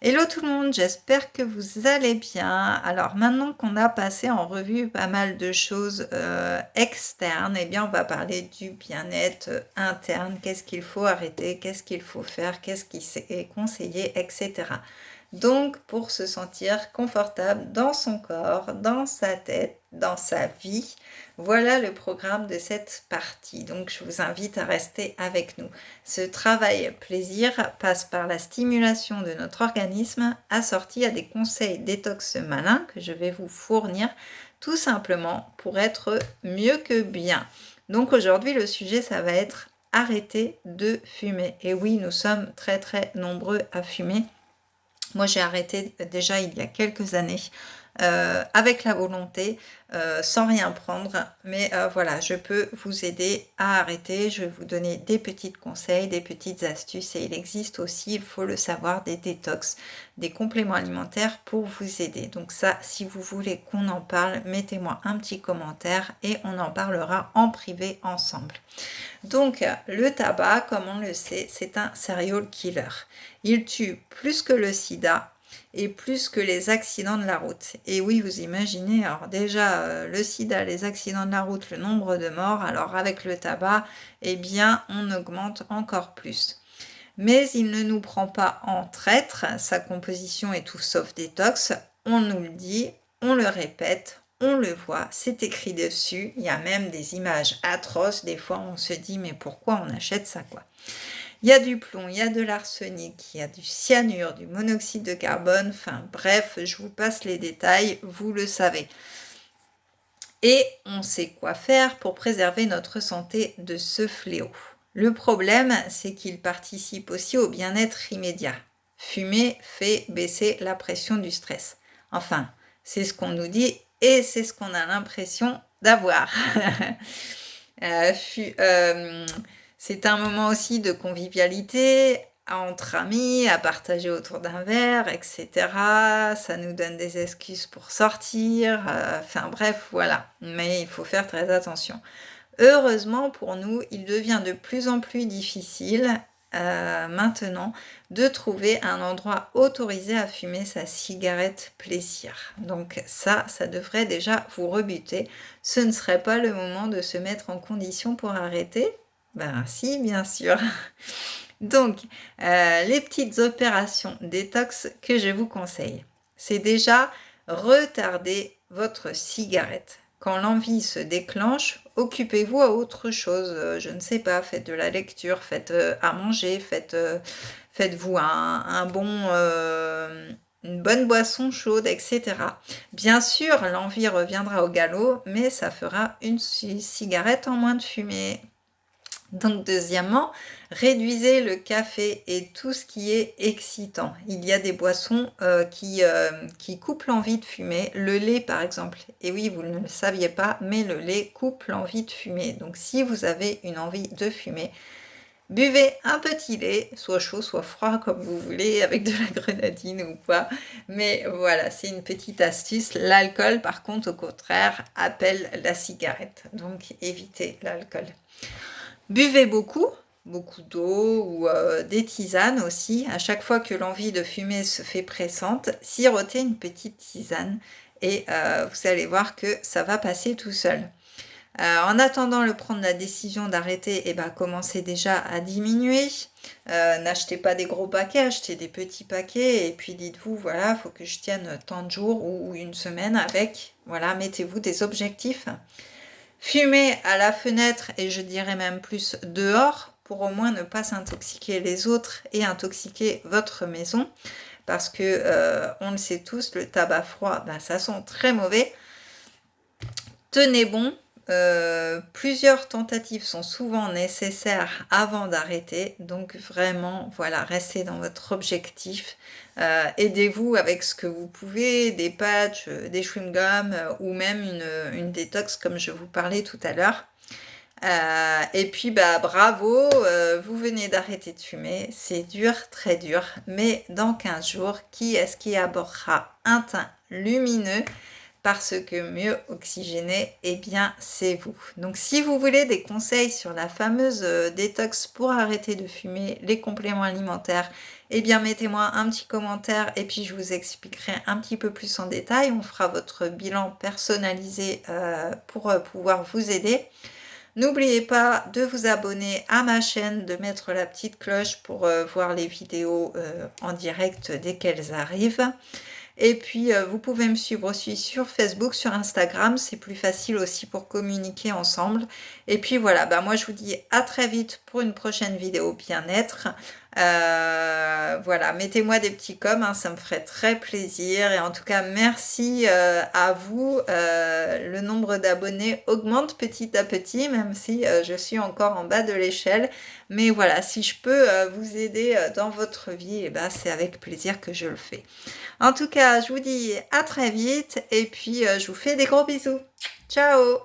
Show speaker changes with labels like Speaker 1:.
Speaker 1: Hello tout le monde, j'espère que vous allez bien. Alors maintenant qu'on a passé en revue pas mal de choses externes, eh bien on va parler du bien-être interne. Qu'est-ce qu'il faut arrêter, qu'est-ce qu'il faut faire, qu'est-ce qui est conseillé, etc. Donc pour se sentir confortable dans son corps, dans sa tête, dans sa vie, voilà le programme de cette partie. Donc je vous invite à rester avec nous. Ce travail plaisir passe par la stimulation de notre organisme assorti à des conseils détox malins que je vais vous fournir tout simplement pour être mieux que bien. Donc aujourd'hui le sujet ça va être arrêter de fumer. Et oui, nous sommes très très nombreux à fumer. Moi j'ai arrêté déjà il y a quelques années. Avec la volonté, sans rien prendre. Mais voilà, je peux vous aider à arrêter. Je vais vous donner des petits conseils, des petites astuces. Et il existe aussi, il faut le savoir, des détox, des compléments alimentaires pour vous aider. Donc ça, si vous voulez qu'on en parle, mettez-moi un petit commentaire et on en parlera en privé ensemble. Donc le tabac, comme on le sait, c'est un serial killer. Il tue plus que le sida et plus que les accidents de la route. Et oui, vous imaginez, alors déjà, le sida, les accidents de la route, le nombre de morts, alors avec le tabac, eh bien, on augmente encore plus. Mais il ne nous prend pas en traître, sa composition est tout sauf détox, on nous le dit, on le répète, on le voit, c'est écrit dessus, il y a même des images atroces, des fois on se dit mais pourquoi on achète ça quoi ? Il y a du plomb, il y a de l'arsenic, il y a du cyanure, du monoxyde de carbone, enfin bref, je vous passe les détails, vous le savez. Et on sait quoi faire pour préserver notre santé de ce fléau. Le problème, c'est qu'il participe aussi au bien-être immédiat. Fumer fait baisser la pression du stress. Enfin, c'est ce qu'on nous dit et c'est ce qu'on a l'impression d'avoir. C'est un moment aussi de convivialité entre amis, à partager autour d'un verre, etc. Ça nous donne des excuses pour sortir. Enfin bref, voilà. Mais il faut faire très attention. Heureusement pour nous, il devient de plus en plus difficile maintenant de trouver un endroit autorisé à fumer sa cigarette plaisir. Donc ça devrait déjà vous rebuter. Ce ne serait pas le moment de se mettre en condition pour arrêter? Ben si, bien sûr. Donc, les petites opérations détox que je vous conseille, c'est déjà retarder votre cigarette. Quand l'envie se déclenche, occupez-vous à autre chose. Je ne sais pas, faites de la lecture, faites à manger, faites-vous une bonne boisson chaude, etc. Bien sûr, l'envie reviendra au galop, mais ça fera une cigarette en moins de fumée. Donc deuxièmement, réduisez le café et tout ce qui est excitant. Il y a des boissons qui coupent l'envie de fumer. Le lait par exemple. Et oui, vous ne le saviez pas, mais le lait coupe l'envie de fumer. Donc si vous avez une envie de fumer, buvez un petit lait, soit chaud, soit froid, comme vous voulez, avec de la grenadine ou pas. Mais voilà, c'est une petite astuce. L'alcool, par contre, au contraire, appelle la cigarette. Donc évitez l'alcool. Buvez beaucoup d'eau ou des tisanes aussi. À chaque fois que l'envie de fumer se fait pressante, sirotez une petite tisane et vous allez voir que ça va passer tout seul. En attendant de prendre la décision d'arrêter, eh ben, commencez déjà à diminuer. N'achetez pas des gros paquets, achetez des petits paquets et puis dites-vous, voilà, il faut que je tienne tant de jours ou une semaine avec. Voilà, mettez-vous des objectifs. Fumez à la fenêtre et je dirais même plus dehors pour au moins ne pas s'intoxiquer les autres et intoxiquer votre maison. Parce que, on le sait tous, le tabac froid, ben, ça sent très mauvais. Tenez bon, plusieurs tentatives sont souvent nécessaires avant d'arrêter. Donc vraiment, voilà, restez dans votre objectif. Aidez-vous avec ce que vous pouvez, des patchs, des chewing-gums ou même une détox comme je vous parlais tout à l'heure. Et puis bah bravo, vous venez d'arrêter de fumer, c'est dur, très dur, mais dans 15 jours, qui est-ce qui abordera un teint lumineux parce que mieux oxygéné, eh bien c'est vous. Donc si vous voulez des conseils sur la fameuse détox pour arrêter de fumer, les compléments alimentaires eh bien mettez-moi un petit commentaire et puis je vous expliquerai un petit peu plus en détail. On fera votre bilan personnalisé pour pouvoir vous aider. N'oubliez pas de vous abonner à ma chaîne, de mettre la petite cloche pour voir les vidéos en direct dès qu'elles arrivent. Et puis, vous pouvez me suivre aussi sur Facebook, sur Instagram, c'est plus facile aussi pour communiquer ensemble. Et puis voilà, bah moi je vous dis à très vite pour une prochaine vidéo bien-être. Voilà, mettez-moi des petits coms, hein, ça me ferait très plaisir. Et en tout cas, merci à vous. Le nombre d'abonnés augmente petit à petit, même si je suis encore en bas de l'échelle. Mais voilà, si je peux vous aider dans votre vie, eh ben, c'est avec plaisir que je le fais. En tout cas, je vous dis à très vite et puis je vous fais des gros bisous. Ciao!